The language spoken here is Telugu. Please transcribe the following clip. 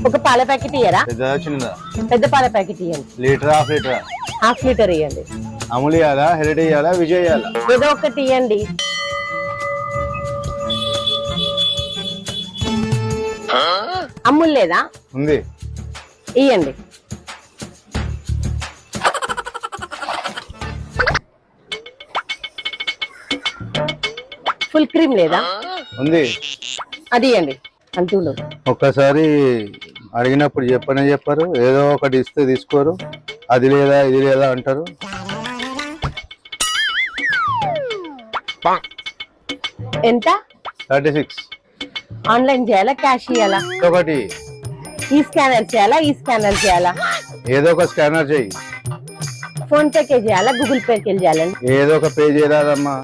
ఒక పాల ప్యాకెట్ ఇయ్యరా? పెద్దదా చిన్నదా? పెద్ద పాల ప్యాకెట్ ఇయ్యండి. Litre half litre? Half litre ఇయ్యండి. అమూల్ ఇయ్యాలా, హెరిటేజ్ ఇయ్యాలా, విజయ్ ఇయ్యాలా? ఏదో ఒకటి ఇయ్యండి. అమూల్ లేదా? ఉంది. ఇయ్యండి. ఫుల్ క్రీమ్ లేదా? ఉంది. అది ఇయ్యండి. అంతులు ఒక్కసారి అడిగినప్పుడు చెప్పరు, ఏదో ఒకటి ఇస్తే తీసుకోరు, అది లేదా ఇది లేదా అంటారు. ఎంత? 36. ఆన్లైన్ చేయాలా, క్యాష్ ఇయ్యాలా? ఒకటి ఈ స్కానర్ చేయాలా, ఈ స్కానర్ చేయాలా? ఏదో ఒక స్కానర్ చెయ్యి. ఫోన్ పేకి చేయాలా, గూగుల్ పేకి చేయాలండి? ఏదో ఒక పే చేయరాదమ్మా.